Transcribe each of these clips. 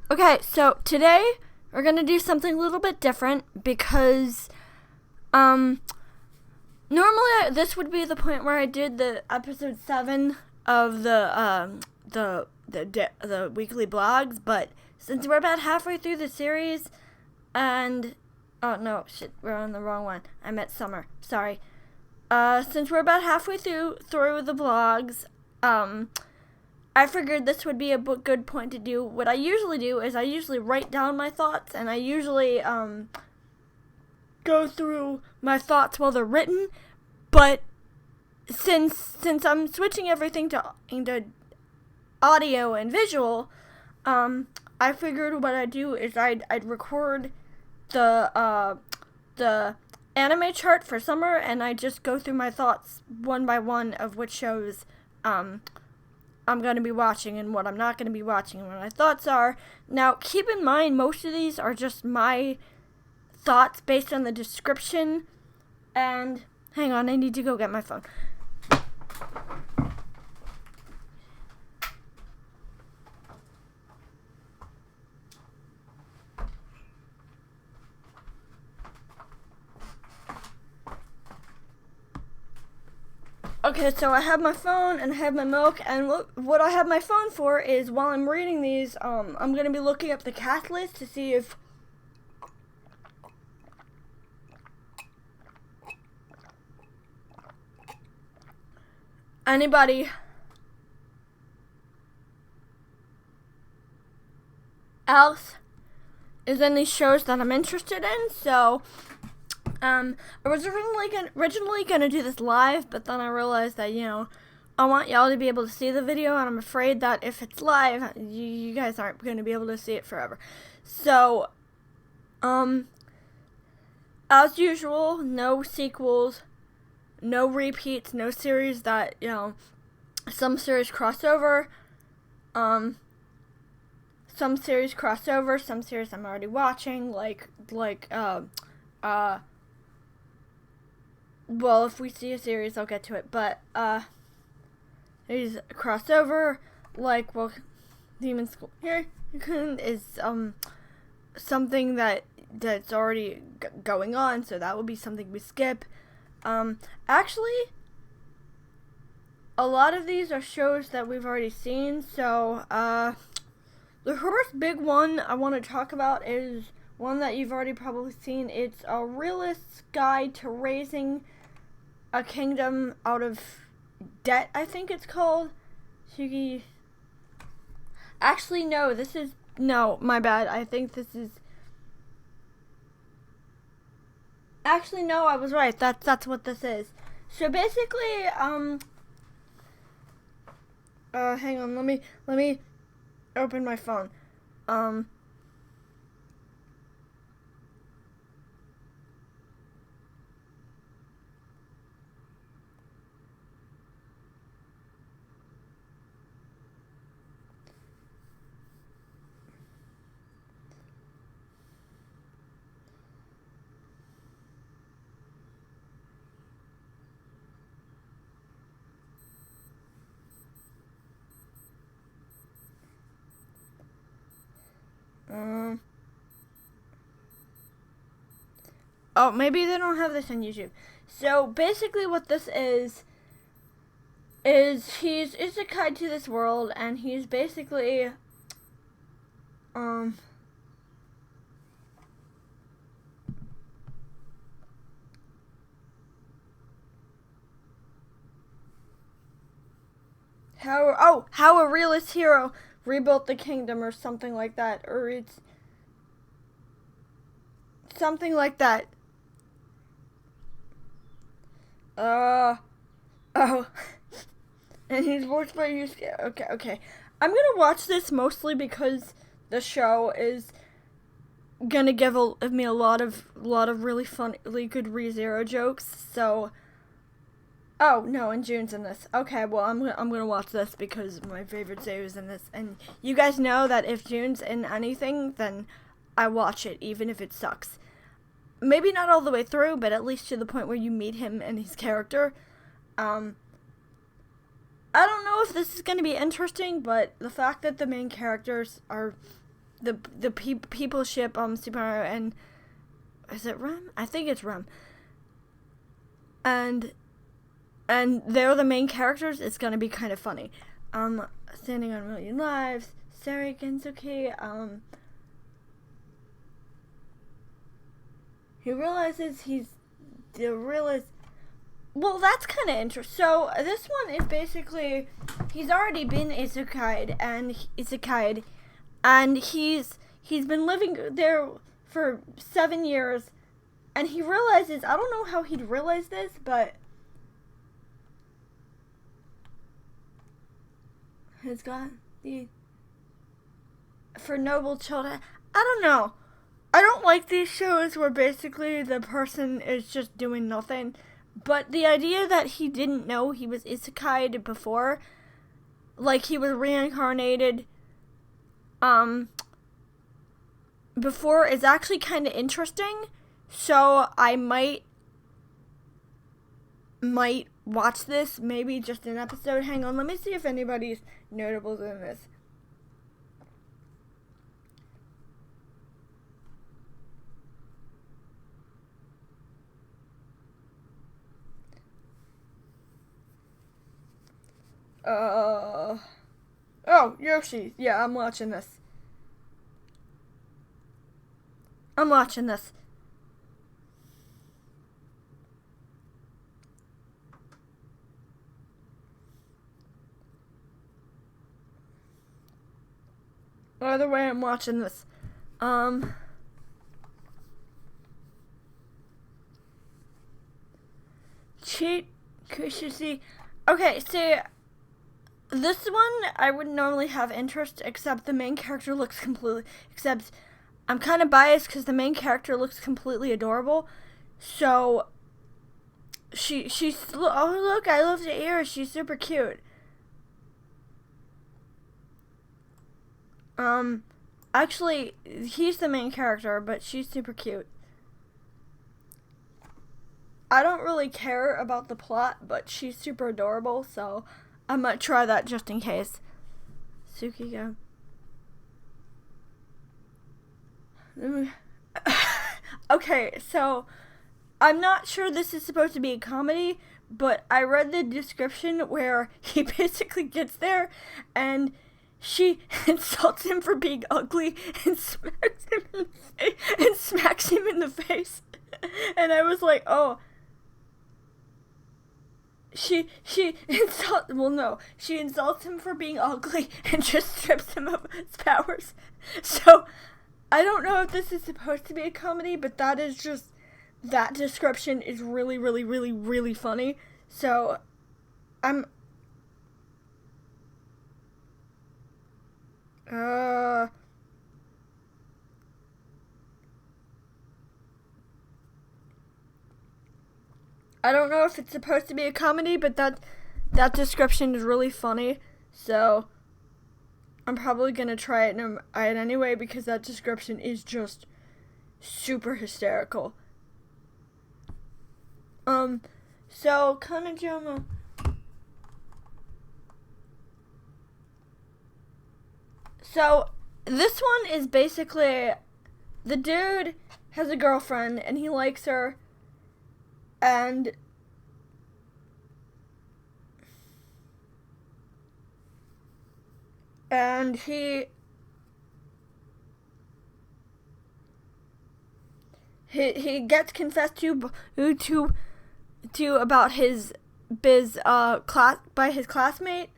Okay, so today we're gonna do something a little bit different because, normally this would be the point where I did the episode 7 of the weekly blogs, but since we're about halfway through the series, and oh no, shit, we're on the wrong one. I meant summer. Sorry. Since we're about halfway through the blogs, I figured this would be a good point to do. What I usually do is I usually write down my thoughts, and I usually go through my thoughts while they're written. But since I'm switching everything into audio and visual, I figured what I'd do is I'd record the anime chart for summer, and I just go through my thoughts one by one of which shows I'm going to be watching and what I'm not going to be watching and what my thoughts are. Now, keep in mind, most of these are just my thoughts based on the description. And, hang on, I need to go get my phone. Okay, so I have my phone and I have my milk, and what I have my phone for is while I'm reading these, I'm going to be looking up the cast list to see if anybody else is in these shows that I'm interested in. So I was originally gonna do this live, but then I realized that, I want y'all to be able to see the video, and I'm afraid that if it's live, you guys aren't gonna be able to see it forever. So, as usual, no sequels, no repeats, no series that, some series cross over, some series cross over, some series I'm already watching, well, if we see a series, I'll get to it, but, there's a crossover, Demon School here is, something that's already going on, so that would be something we skip. Actually, a lot of these are shows that we've already seen, so, the first big one I want to talk about is one that you've already probably seen. It's a realist's guide to raising a kingdom out of debt, I think it's called. Actually, no, my bad. I think this is... Actually, no, I was right. That's what this is. So basically, hang on, let me open my phone. Oh, maybe they don't have this on YouTube. So basically what this is he's isekai to this world, and he's basically, how a realist hero rebuilt the kingdom, or something like that, or it's something like that. Oh. And he's voiced by you. Okay. I'm gonna watch this mostly because the show is gonna give me a lot of really good ReZero jokes. So, oh no, and June's in this. Okay, well I'm gonna watch this because my favorite Zero is in this, and you guys know that if June's in anything, then I watch it even if it sucks. Maybe not all the way through, but at least to the point where you meet him and his character. I don't know if this is going to be interesting, but the fact that the main characters are people ship Super Mario and is it Rem? I think it's Rem. And they're the main characters. It's gonna be kind of funny. Standing on a Million Lives, Sari Gensuke. He realizes he's the realist. Well, that's kind of interesting. So this one is basically he's already been isekai'd, and he's been living there for 7 years, and he realizes, I don't know how he'd realize this, but he's got the for noble children. I don't know. I don't like these shows where basically the person is just doing nothing. But the idea that he didn't know he was isekai'd before, like he was reincarnated, before is actually kind of interesting. So I might watch this, maybe just an episode. Hang on, let me see if anybody's notables in this. Oh, Yoshi. Yeah, I'm watching this. Either way, I'm watching this. Cheat Kushisi. Okay, see, this one I wouldn't normally have interest, except the main character looks completely. Except I'm kind of biased because the main character looks completely adorable. So she's oh look, I love the ears. She's super cute. Actually, he's the main character, but she's super cute. I don't really care about the plot, but she's super adorable, so I might try that just in case. Tsukiga. Okay, so I'm not sure this is supposed to be a comedy, but I read the description where he basically gets there and she insults him for being ugly and smacks him in the face. And I was like, oh. She insults him for being ugly and just strips him of his powers. So, I don't know if this is supposed to be a comedy, but that description is really, really, really, really funny. So, I don't know if it's supposed to be a comedy, but that description is really funny. So I'm probably gonna try it anyway because that description is just super hysterical. So Kanajoma. So this one is basically the dude has a girlfriend and he likes her. And he gets confessed to about his class by his classmate,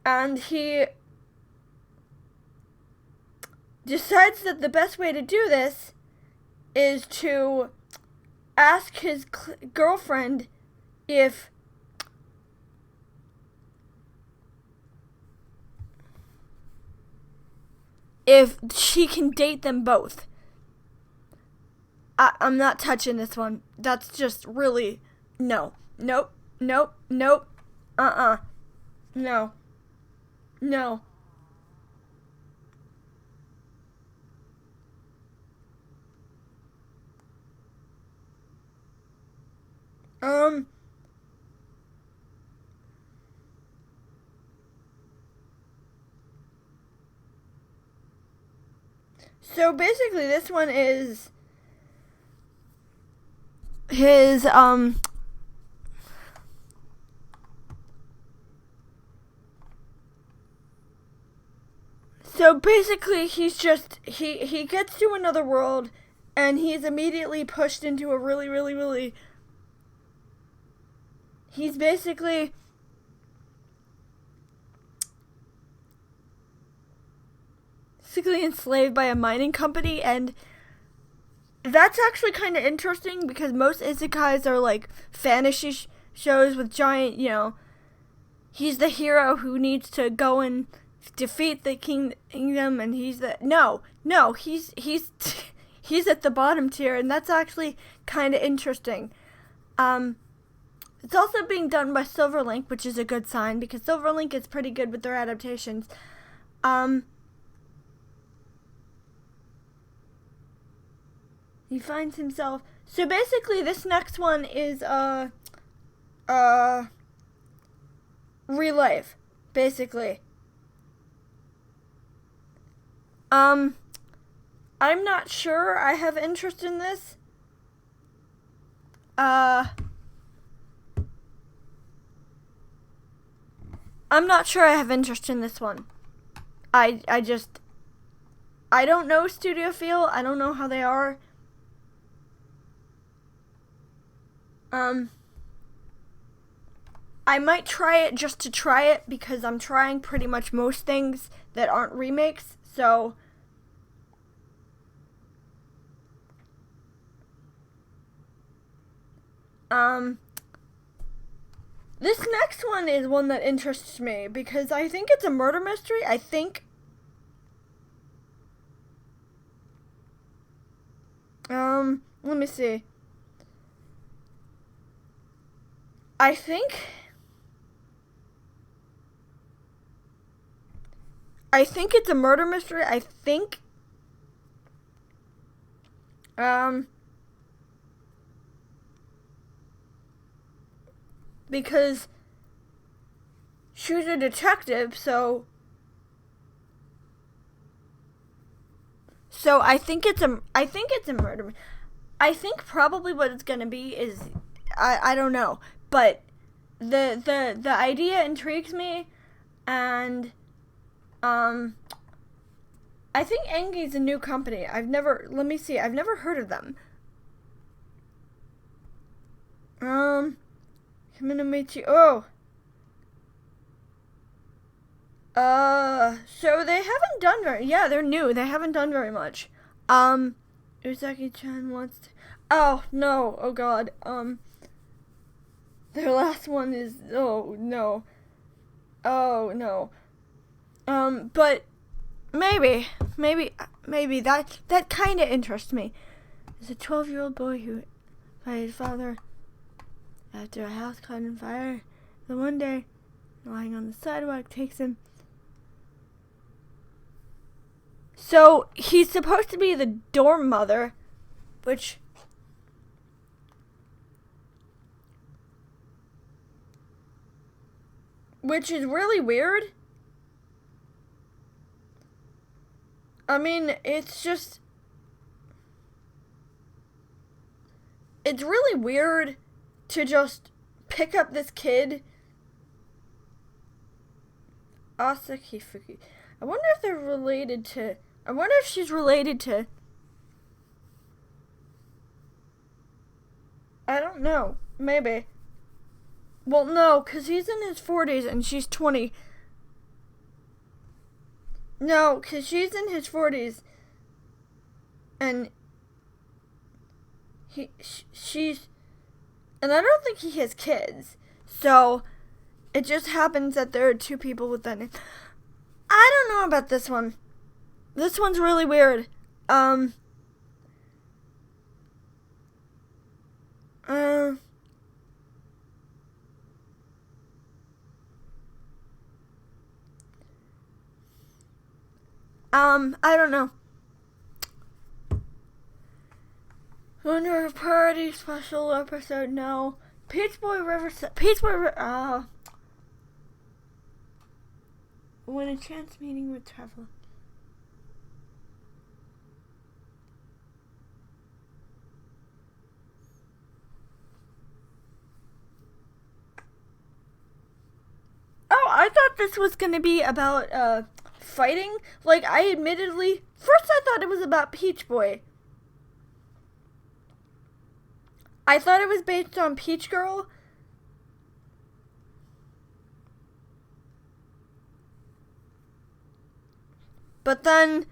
and he decides that the best way to do this is to ask his girlfriend if she can date them both. I'm not touching this one. That's just really no. Nope. No. So basically, this one is his So basically, he's just he gets to another world, and he's immediately pushed into a really. He's basically enslaved by a mining company, and that's actually kind of interesting because most isekais are like fantasy shows with giant, he's the hero who needs to go and defeat the kingdom, and he's the he's he's at the bottom tier, and that's actually kind of interesting. It's also being done by Silverlink, which is a good sign because Silverlink is pretty good with their adaptations. He finds himself. So basically, this next one is real life, basically. I'm not sure I have interest in this. I'm not sure I have interest in this one. I don't know Studio Feel. I don't know how they are. I might try it just to try it because I'm trying pretty much most things that aren't remakes, so this next one is one that interests me because I think it's a murder mystery. Let me see. I think it's a murder mystery. Because she's a detective, so I think it's a murder. I think probably what it's gonna be is I don't know, but the idea intrigues me, and I think Engi's a new company. I've never heard of them. Kaminamichi. Oh. So they haven't done they're new. They haven't done very much. Usagi-chan wants to, oh, no. Oh, God. Their last one is, oh, no. Oh, no. But maybe that kind of interests me. There's a 12-year-old boy who by his father after a house caught on fire. Then one day, lying on the sidewalk, takes him. So he's supposed to be the dorm mother, which is really weird. I mean, it's really weird to just pick up this kid. Asaki Fuki. I wonder if they're related to, I wonder if she's related to, I don't know, maybe. Well, no, because he's in his 40s and she's 20. No, because she's in his 40s and she's, and I don't think he has kids. So it just happens that there are two people with that name. I don't know about this one. This one's really weird. I don't know. Wonder if Party special episode, no. Peach Boy when a chance meeting with Traveler. I thought this was gonna be about fighting. Like, I admittedly, first I thought it was about Peach Boy. I thought it was based on Peach Girl. But then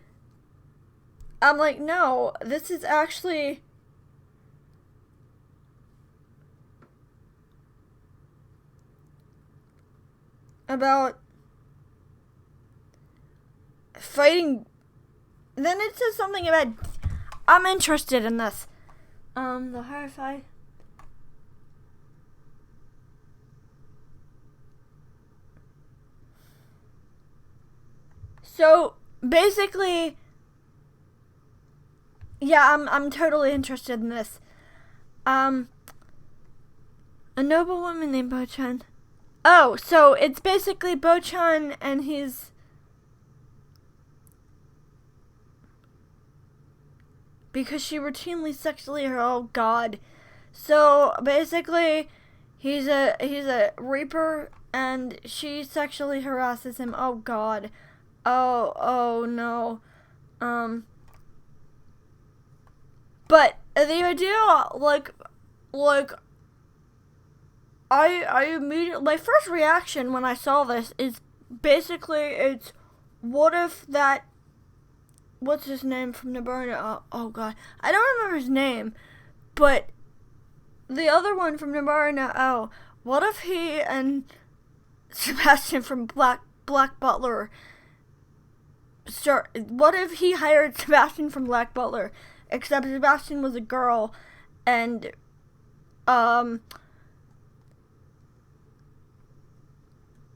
I'm like, no, this is actually about fighting. Then it says something about, I'm interested in this. The hi-fi. So basically, yeah, I'm totally interested in this. A noble woman named Bo-chan. Oh, so it's basically Bo-chan and his, because she routinely sexually, oh god. So basically, he's a reaper and she sexually harasses him. Oh god. Oh no. But the idea, like I immediately, my first reaction when I saw this is basically, it's, what if that, what's his name from Nabarna? Oh god, I don't remember his name, but the other one from Nabarna, oh, what if he and Sebastian from Black Butler what if he hired Sebastian from Black Butler, except Sebastian was a girl, and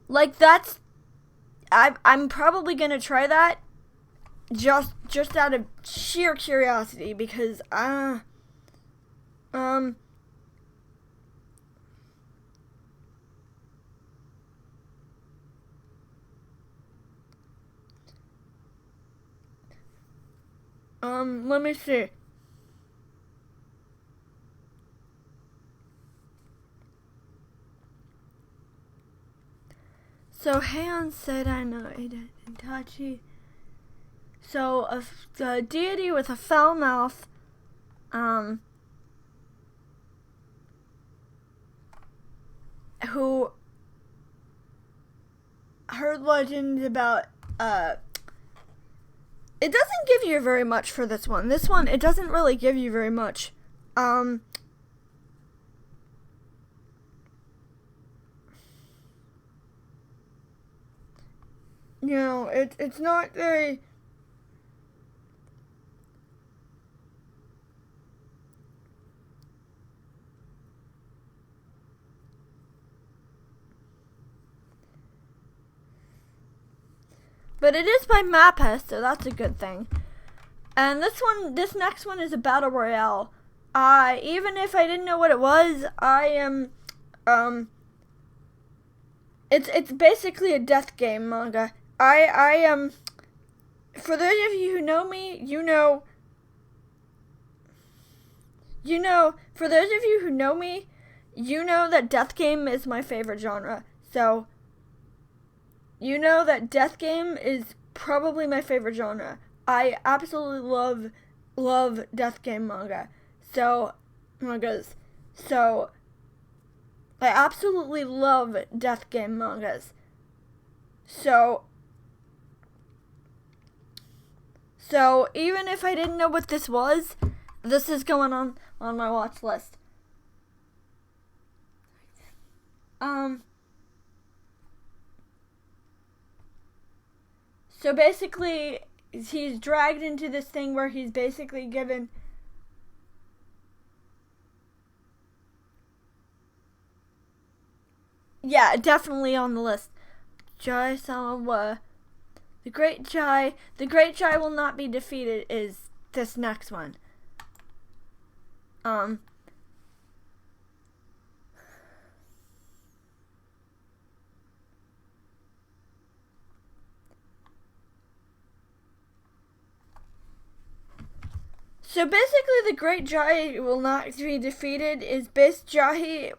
like, that's, I'm probably gonna try that just out of sheer curiosity, because let me see. So Heian said, I know Natachi. So a deity with a foul mouth, who heard legends about, it doesn't give you very much for this one. This one, it doesn't really give you very much. You know, it's not very, but it is by Mappa, so that's a good thing. And this next one is a battle royale. Even if I didn't know what it was, I am, it's basically a death game manga. I am, for those of you who know me, for those of you who know me, you know that death game is my favorite genre. So, you know that death game is probably my favorite genre. I absolutely love death game manga. Mangas. So, I absolutely love death game mangas. So even if I didn't know what this was, this is going on my watch list. So basically, he's dragged into this thing where he's basically given, yeah, definitely on the list. Joyce, the Great Jai will not be defeated is this next one. So basically, the Great Jai will not be defeated is basically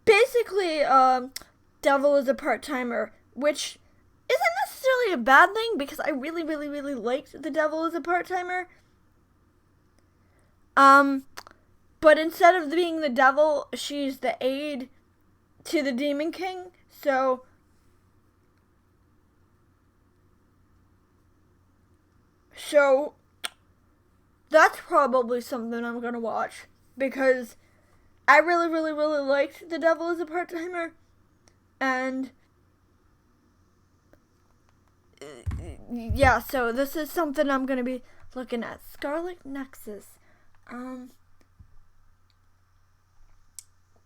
basically, Devil is a Part-Timer, which isn't necessarily a bad thing because I really, really, really liked The Devil is a Part-Timer. But instead of being the devil, she's the aide to the Demon King. So that's probably something I'm gonna watch because I really, really, really liked The Devil is a Part-Timer, and yeah, so this is something I'm gonna be looking at. Scarlet Nexus.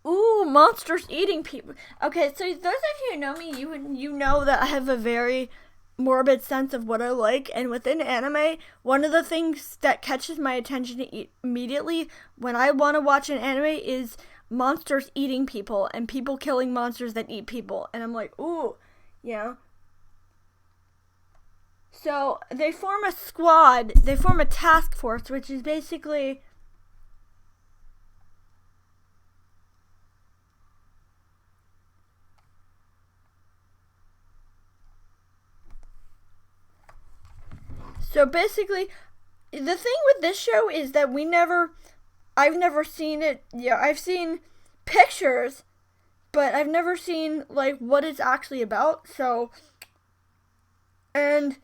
Ooh, monsters eating people. Okay, so those of you who know me, you know that I have a very morbid sense of what I like, and within anime, one of the things that catches my attention immediately when I want to watch an anime is monsters eating people and people killing monsters that eat people, and I'm like, ooh, yeah. So they form a squad, they form a task force, which is basically the thing with this show is that I've never seen it. Yeah, I've seen pictures, but I've never seen, like, what it's actually about. So, and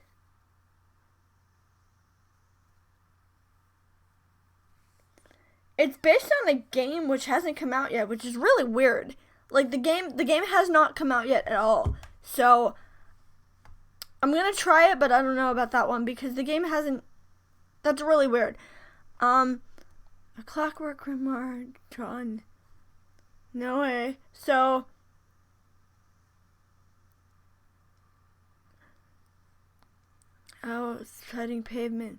it's based on a game which hasn't come out yet, which is really weird. Like, the game has not come out yet at all. So, I'm gonna try it, but I don't know about that one because the game hasn't. That's really weird. A Clockwork Grimoire drawn. No way. So, it's treading pavement.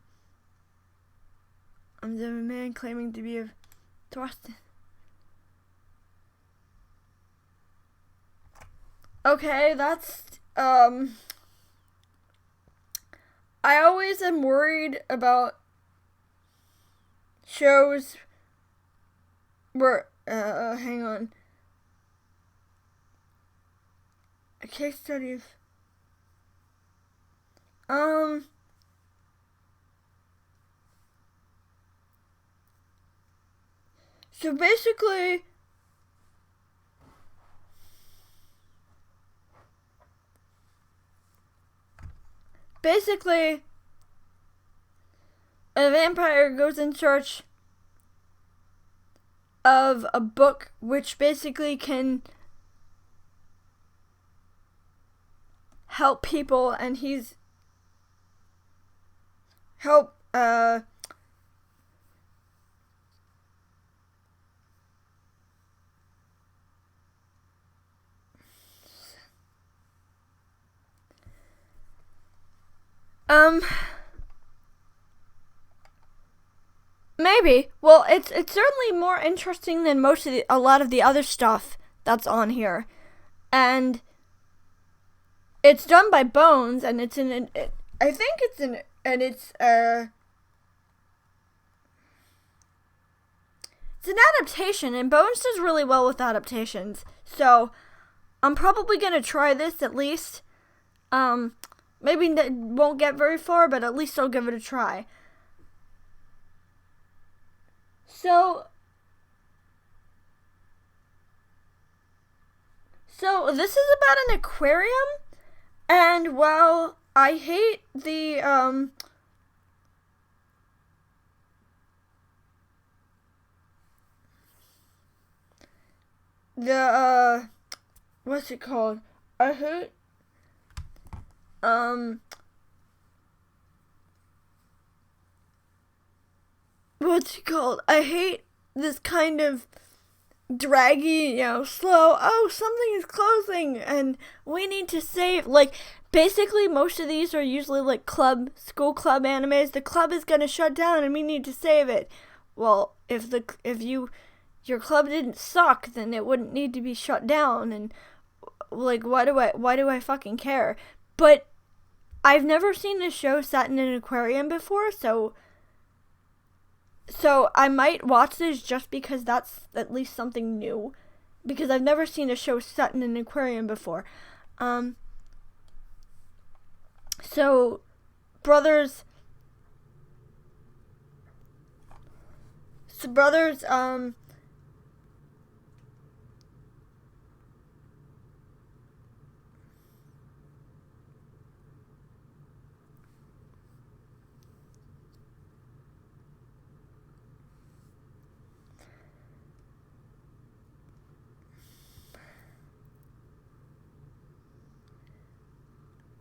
I'm the man claiming to be a thrust. Okay, that's I always am worried about shows where, hang on. A case study of, so basically, a vampire goes in search of a book which basically can help people, and he's help maybe. Well, it's certainly more interesting than a lot of the other stuff that's on here, and it's done by Bones, and it's it's an adaptation, and Bones does really well with adaptations. So I'm probably gonna try this at least. Maybe won't get very far, but at least I'll give it a try. So this is about an aquarium, and while I hate the what's it called? I hate what's it called? I hate this kind of draggy, slow, oh, something is closing and we need to save. Like, basically most of these are usually like school club animes. The club is gonna shut down and we need to save it. Well, if your club didn't suck, then it wouldn't need to be shut down, and like, why do I fucking care? But I've never seen a show set in an aquarium before, so I might watch this just because that's at least something new. because I've never seen a show set in an aquarium before. So brothers,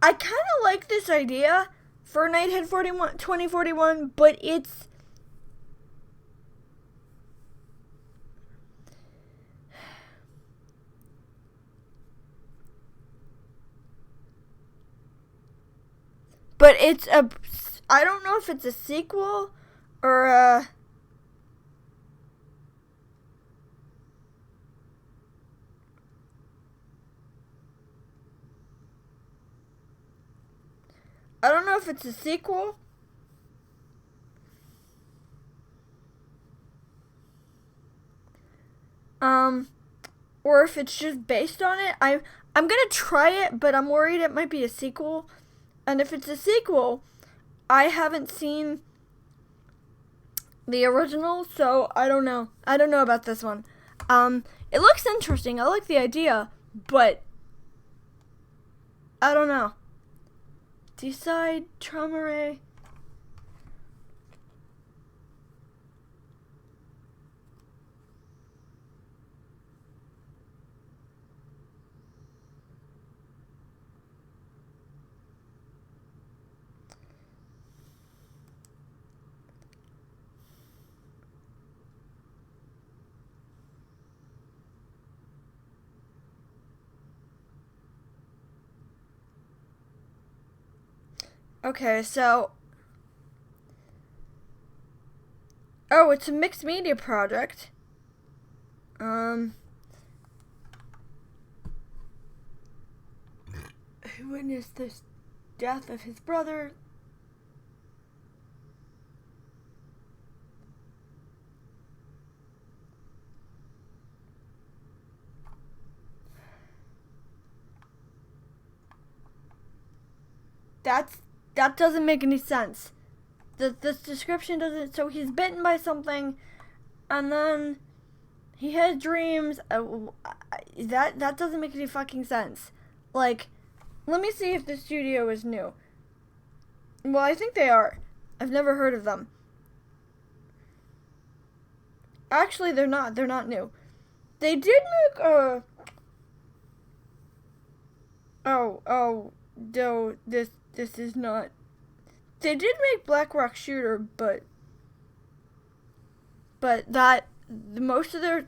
I kind of like this idea for Nighthead 2041, but it's a, I don't know if it's a sequel or a, I don't know if it's a sequel or if it's just based on it. I'm gonna try it, but I'm worried it might be a sequel. And if it's a sequel, I haven't seen the original, so I don't know. I don't know about this one. It looks interesting. I like the idea, but I don't know. Decide trauma ray. Okay, so it's a mixed media project. Who witnessed the death of his brother? That doesn't make any sense. This description doesn't. So he's bitten by something, and then he had dreams. That doesn't make any fucking sense. Like, let me see if the studio is new. Well, I think they are. I've never heard of them. Actually, they're not. They're not new. They did make a. No, this is not. They did make Black Rock Shooter, but that most of their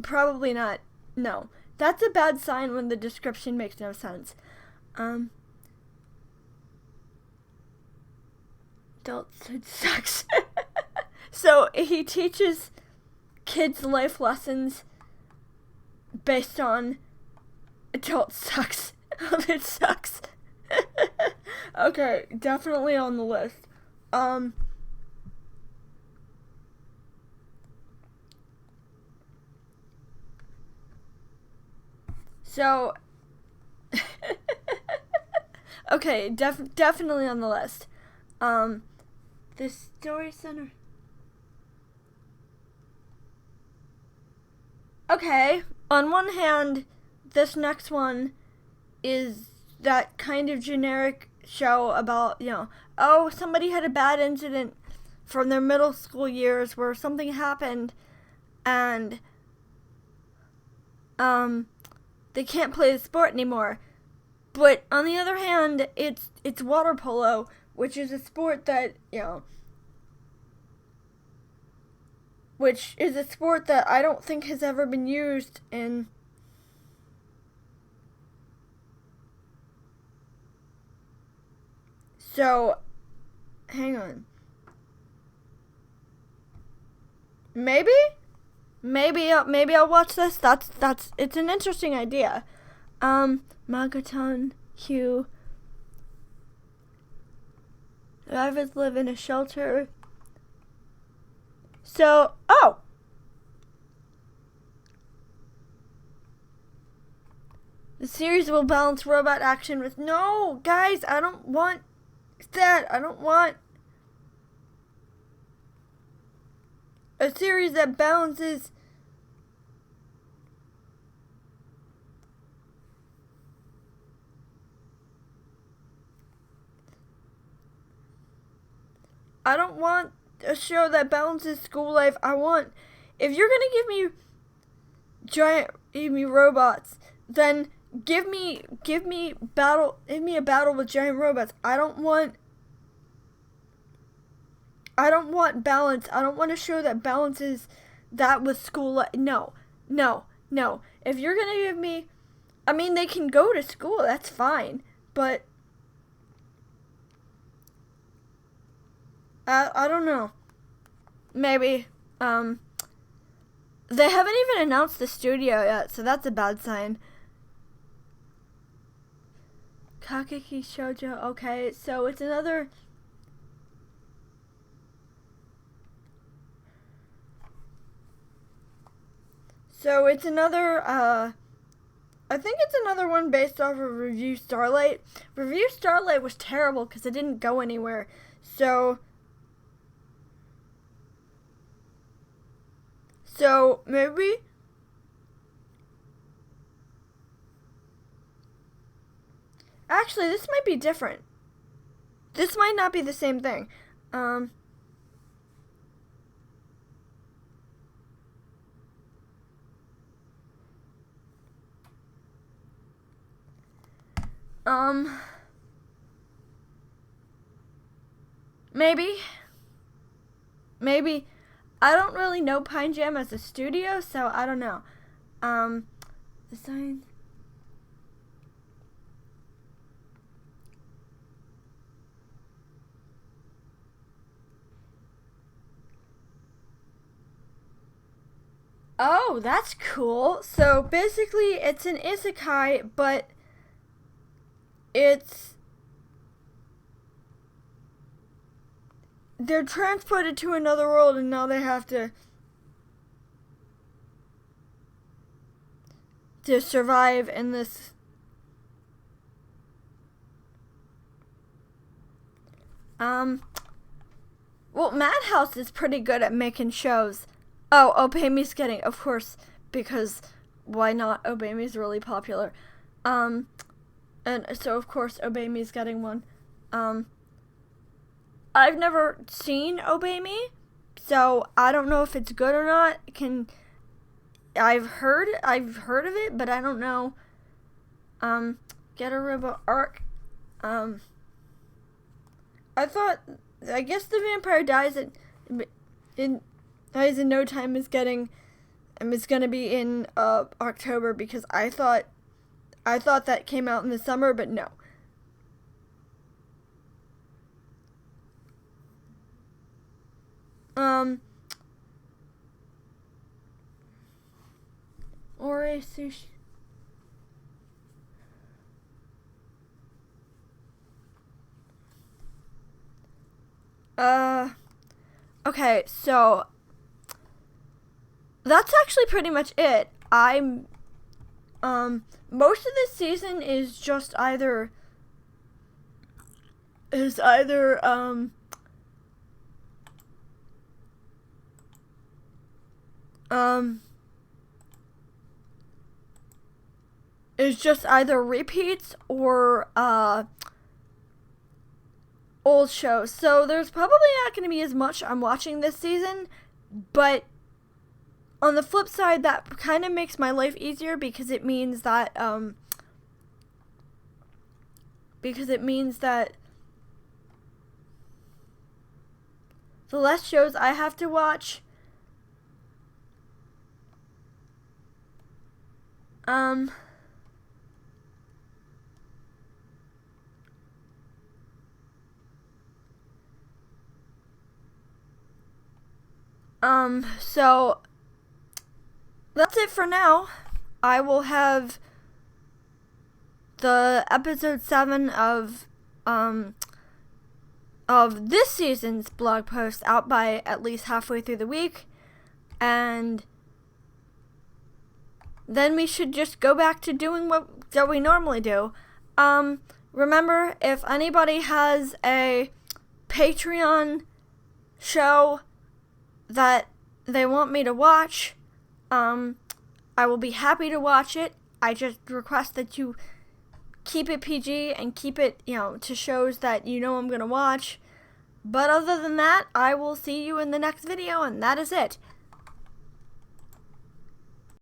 probably not. No, that's a bad sign when the description makes no sense. Adulthood sucks. So he teaches kids life lessons based on adult sucks. It sucks. Okay, definitely on the list. So okay, definitely on the list. The Story Center. Okay, on one hand, this next one is that kind of generic show about, somebody had a bad incident from their middle school years where something happened and they can't play the sport anymore. But on the other hand, it's water polo, which is a sport that, which is a sport that I don't think has ever been used in So, hang on. Maybe I'll watch this. It's an interesting idea. Magaton, Hugh. Survivors live in a shelter. So, The series will balance robot action with... No, guys, I don't want that. I don't want a series that balances... I don't want a show that balances school life. I want... If you're gonna give me robots, then give me a battle with giant robots. I don't want balance. I don't want a show that balances that with school life. No. If you're gonna give me, I mean, they can go to school, that's fine, but I don't know. Maybe, they haven't even announced the studio yet, so that's a bad sign. Kaichou Shoujo, okay, so it's another... I think it's another one based off of Review Starlight. Review Starlight was terrible because it didn't go anywhere, so maybe... Actually, this might be different. This might not be the same thing. Maybe. I don't really know Pine Jam as a studio, so I don't know. Design. Oh, that's cool. So basically, it's an isekai, but they're transported to another world, and now they have to survive in this. Well, Madhouse is pretty good at making shows. Oh, Obey Me's getting, of course, because why not? Obey Me's really popular. And so of course Obey Me's getting one. I've never seen Obey Me, so I don't know if it's good or not. I've heard of it, but I don't know. Get a Robot Arc. I guess the vampire dies in no time is gonna be in October, because I thought that came out in the summer, but no. Ore Sushi. Okay, so that's actually pretty much it. Most of this season is just either is just either repeats or old shows. So there's probably not going to be as much I'm watching this season, but on the flip side, that kind of makes my life easier, because it means that the less shows I have to watch. So that's it for now. I will have the episode 7 of this season's blog post out by at least halfway through the week, and then we should just go back to doing what we normally do. Remember, if anybody has a Patreon show that they want me to watch, I will be happy to watch it. I just request that you keep it PG and keep it, to shows that I'm going to watch. But other than that, I will see you in the next video, and that is it.